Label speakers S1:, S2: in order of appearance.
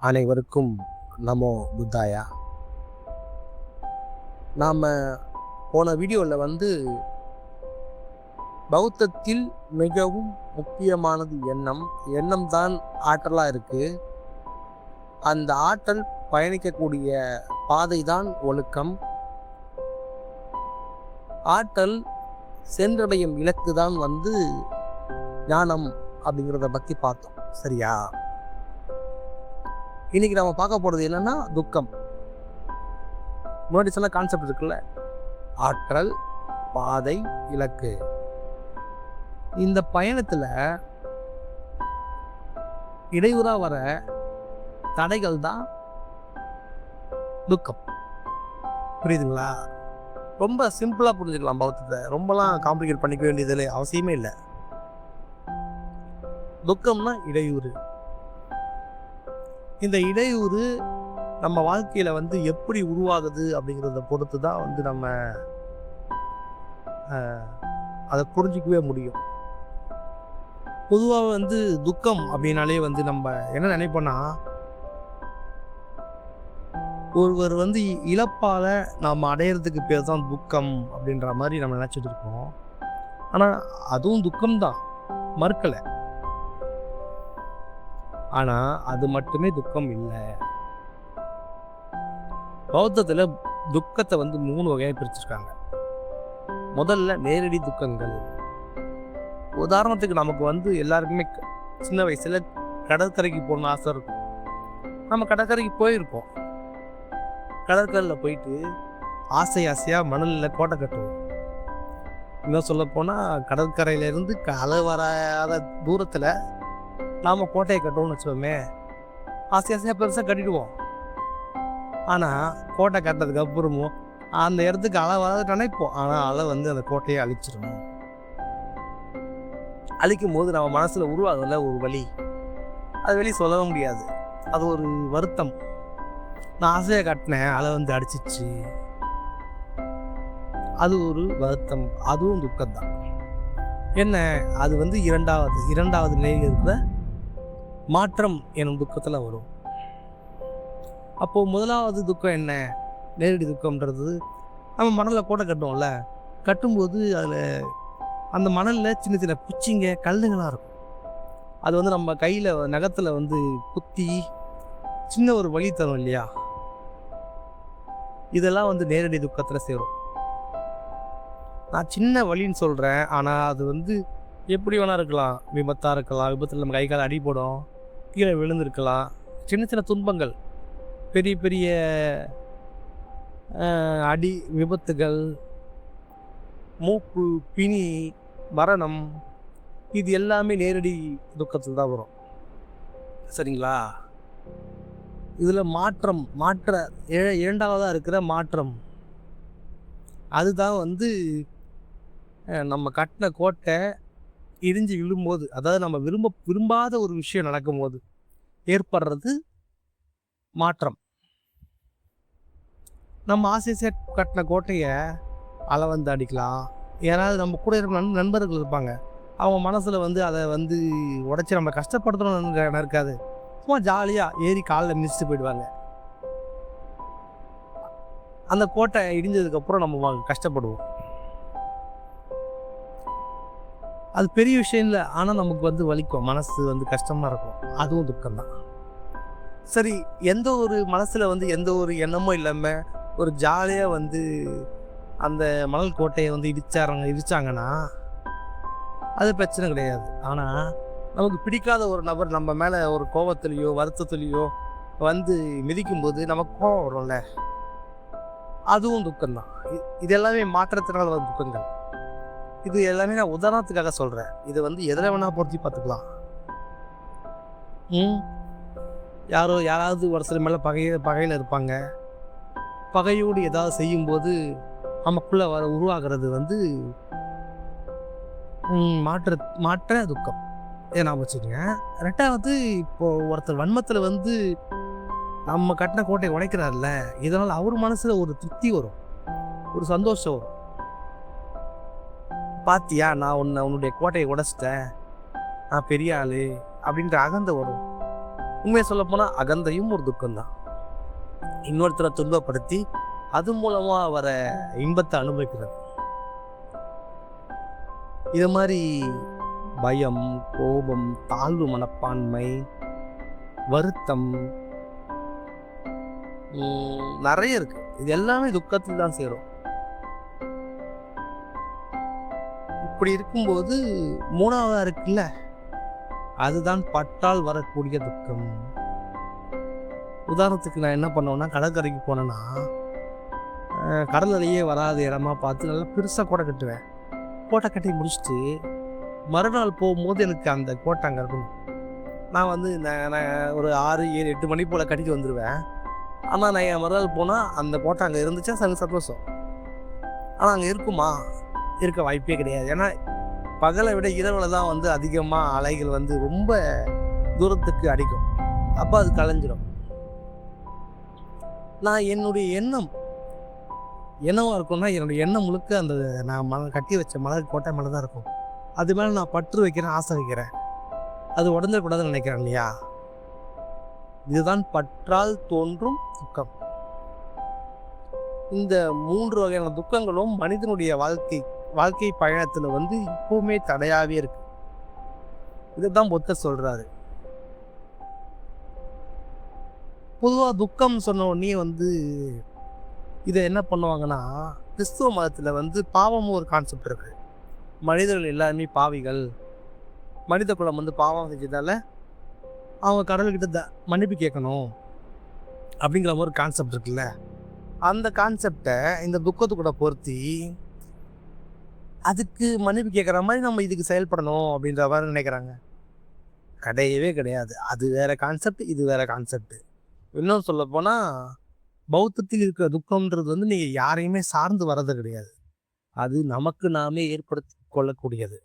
S1: அனைவருக்கும் நமோ புத்தாயா. நாம் போன வீடியோவில் பௌத்தத்தில் மிகவும் முக்கியமானது எண்ணம் தான் ஆற்றலாக இருக்குது. அந்த ஆற்றல் பயணிக்கக்கூடிய பாதை தான் ஒழுக்கம். ஆற்றல் சென்றடையும் இலக்கு தான் ஞானம் அப்படிங்கிறத பற்றி பார்த்தோம். சரியா? இன்னைக்கு நம்ம பார்க்க போகிறது என்னன்னா துக்கம். முன்னாடி சொன்ன கான்செப்ட் இருக்குல்ல, ஆற்றல், பாதை, இலக்கு. இந்த பயணத்தில் இடையூறாக வர தடைகள் தான் துக்கம். புரியுதுங்களா? ரொம்ப சிம்பிளாக புரிஞ்சுக்கலாம் பௌத்தத்தை. ரொம்பலாம் காம்ப்ளிகேட் பண்ணிக்க வேண்டியதில்லை, அவசியமே இல்லை. துக்கம்னா இடையூறு. இந்த இடையூறு நம்ம வாழ்க்கையில் எப்படி உருவாகுது அப்படிங்கிறத பொறுத்து தான் நம்ம அதை புரிஞ்சிக்கவே முடியும். பொதுவாக துக்கம் அப்படின்னாலே நம்ம என்ன நினைப்போன்னா, ஒருவர் இழப்பால் நாம் அடையிறதுக்கு பேர் தான் துக்கம் அப்படின்ற மாதிரி நம்ம நினச்சிட்டு இருக்கோம். ஆனால் அதுவும் துக்கம்தான், மறுக்கலை. ஆனால் அது மட்டுமே துக்கம் இல்லை. பௌத்தத்தில் துக்கத்தை 3 வகையாக பிரிச்சிருக்காங்க. முதல்ல நேரடி துக்கங்கள். உதாரணத்துக்கு நமக்கு எல்லாருக்குமே சின்ன வயசுல கடற்கரைக்கு போகணும்னு ஆசை இருக்கும். நம்ம கடற்கரைக்கு போயிருப்போம். கடற்கரையில் போயிட்டு ஆசையாக மணலில் கோட்டை கட்டுவோம். இன்னும் சொல்ல போனால் கடற்கரையிலேருந்து அலை வராத தூரத்தில் நாம் கோட்டையை கட்டுவோம்னு வச்சோமே, ஆசையாக பெருசாக கட்டிடுவோம். ஆனால் கோட்டை கட்டுறதுக்கு அப்புறமும் அந்த இடத்துக்கு அலை வராத நினைப்போம். ஆனால் அலை அந்த கோட்டையை அழிச்சிடணும். அழிக்கும் போது நம்ம மனசில் உருவாகுதுல ஒரு வலி, அது வெளியே சொல்லவும் முடியாது. அது ஒரு வருத்தம். நான் ஆசையாக கட்டினேன், அலை அடிச்சிச்சு. அது ஒரு வருத்தம், அதுவும் துக்கம்தான். என்ன, அது இரண்டாவது நிலையில் இருக்கிற மாற்றம் எனும் துக்கத்தில் வரும். அப்போது முதலாவது துக்கம் என்ன? நேரடி துக்கம்ன்றது, நம்ம மணலில் கோட்டை கட்டுவோம்ல, கட்டும்போது அதில் அந்த மணலில் சின்ன சின்ன குச்சிங்க கல்லுங்களாக இருக்கும். அது நம்ம கையில் நகத்தில் குத்தி சின்ன ஒரு வலி தரும் இல்லையா? இதெல்லாம் நேரடி துக்கத்தில் சேரும். நான் சின்ன வலின்னு சொல்கிறேன், ஆனால் அது எப்படி வேணா இருக்கலாம். விபத்தாக இருக்கலாம், விபத்தில் நம்ம கை கால் அடிபடும், கீழே விழுந்திருக்கலாம். சின்ன சின்ன துன்பங்கள், பெரிய பெரிய அடி, விபத்துகள், மூப்பு, பிணி, மரணம், இது எல்லாமே நேரடி துக்கத்தில் தான் வரும். சரிங்களா? இதில் இரண்டாவதாக இருக்கிற மாற்றம், அதுதான் நம்ம கட்டின கோட்டை இடிஞ்சு விழும்போது, அதாவது நம்ம விரும்பாத ஒரு விஷயம் நடக்கும்போது ஏற்படுறது மாற்றம். நம்ம ஆசையாக கட்டின கோட்டையை அலை அடிக்கலாம். யாராவது நம்ம கூட இருக்கிற நண்பர்கள் இருப்பாங்க, அவங்க மனசில் அதை உடச்சி நம்ம கஷ்டப்படுத்தணும்னு இருக்காது. சும்மா ஜாலியாக ஏறி காலில் மிதிச்சுட்டு போயிடுவாங்க. அந்த கோட்டை இடிஞ்சதுக்கப்புறம் நம்ம கஷ்டப்படுவோம். அது பெரிய விஷயம் இல்லை, ஆனால் நமக்கு வலிக்கும், மனசு கஷ்டமாக இருக்கும். அதுவும் துக்கம்தான். சரி, எந்த ஒரு மனசில் எந்த ஒரு எண்ணமும் இல்லாமல் ஒரு ஜாலியாக அந்த மணல் கோட்டையை இடிச்சாங்கன்னா அது பிரச்சனை கிடையாது. ஆனால் நமக்கு பிடிக்காத ஒரு நபர் நம்ம மேலே ஒரு கோபத்துலேயோ வருத்தத்துலேயோ மிதிக்கும்போது நமக்கு கோபம் வரும்ல, அதுவும் துக்கம்தான். இது எல்லாமே மாற்றத்தினால் வர துக்கங்கள். இது எல்லாமே நான் உதாரணத்துக்காக சொல்கிறேன். இது எதில் வேணா பொருத்தி பார்த்துக்கலாம். யாராவது ஒரு சில மேலே பகையில் இருப்பாங்க. பகையோடு ஏதாவது செய்யும்போது நமக்குள்ளே உருவாகிறது மாற்ற துக்கம். ஏன்னா வச்சுக்கோங்க. ரெண்டாவது, இப்போது ஒருத்தர் வன்மத்தில் நம்ம கட்டின கோட்டையை உடைக்கிறார்ல, இதனால் அவர் மனசில் ஒரு திருப்தி வரும், ஒரு சந்தோஷம் வரும். பாத்தியா, நான் உன்னுடைய கோட்டையை உடைச்சிட்டேன், நான் பெரிய ஆளு அப்படின்ற அகந்த வரும். உண்மையை சொல்லப்போனால் அகந்தையும் ஒரு துக்கம்தான். இன்னொருத்தரை துன்பப்படுத்தி அது மூலமா வர இன்பத்தை அனுபவிக்கிறது. இது மாதிரி பயம், கோபம், தாழ்வு மனப்பான்மை, வருத்தம் நிறைய இருக்கு. இது எல்லாமே துக்கத்தில் தான் சேரும். இப்படி இருக்கும்போது மூணாவதா இருக்குல்ல, அதுதான் பட்டால் வரக்கூடிய துக்கம். உதாரணத்துக்கு நான் என்ன பண்ணுவேன்னா, கடற்கரைக்கு போனேன்னா கடலையே வராத இடமா பார்த்து நல்லா பெருசாக கோட்டை கட்டுவேன். கோட்டை கட்டி முடிச்சுட்டு மறுநாள் போகும்போது எனக்கு அந்த கோட்டை அங்கே இருக்கணும். நான் வந்து நான் ஒரு 6, 7, 8 மணி போல் கட்டிட்டு வந்துடுவேன். ஆனால் நான் என் மறுநாள் போனால் அந்த கோட்டை அங்கே இருந்துச்சா சந்தோஷம். ஆனால் அங்கே இருக்குமா? இருக்க வாய்ப்பே கிடையாது. ஏன்னா பகலை விட இரவில் தான் வந்து அதிகமாக அலைகள் வந்து ரொம்ப தூரத்துக்கு அடிக்கும். அப்போ அது கலைஞ்சிடும். நான் என்னுடைய எண்ணம் என்னவா இருக்கும்னா, என்னுடைய எண்ணம் முழுக்க அந்த நான் கட்டி வச்ச மலர் கோட்டை மேலே தான் இருக்கும். அது மேலே நான் பற்று வைக்கிறேன், ஆசை வைக்கிறேன். அது உடஞ்சிடக்கூடாதுன்னு நினைக்கிறேன் இல்லையா? இதுதான் பற்றால் தோன்றும் துக்கம். இந்த 3 வகையான துக்கங்களும் மனிதனுடைய வாழ்க்கை பயணத்தில் வந்து இப்பவுமே தடையாகவே இருக்கு. இதுதான் புத்தர் சொல்றாரு. பொதுவாக துக்கம் சொன்ன உடனே வந்து இதை என்ன பண்ணுவாங்கன்னா, கிறிஸ்துவ மதத்தில் வந்து பாவமும் ஒரு கான்செப்ட் இருக்கு. மனிதர்கள் எல்லாருமே பாவிகள், மனித குலம் வந்து பாவம் செஞ்சதால அவங்க கடவுள்கிட்ட மன்னிப்பு கேட்கணும் அப்படிங்கிற ஒரு கான்செப்ட் இருக்குல்ல. அந்த கான்செப்டை இந்த துக்கத்து கூட பொருத்தி அதுக்கு மன்னிப்பு கேட்குற மாதிரி நம்ம இதுக்கு செயல்படணும் அப்படின்ற மாதிரி நினைக்கிறாங்க. கிடையவே கிடையாது. அது வேற கான்செப்ட், இது வேற கான்செப்ட். இன்னும் சொல்ல போனால் பௌத்தத்தில் இருக்கிற துக்கம்ன்றது வந்து நீங்கள் யாரையுமே சார்ந்து வர்றது கிடையாது. அது நமக்கு நாமே ஏற்படுத்தி கொள்ளக்கூடியது.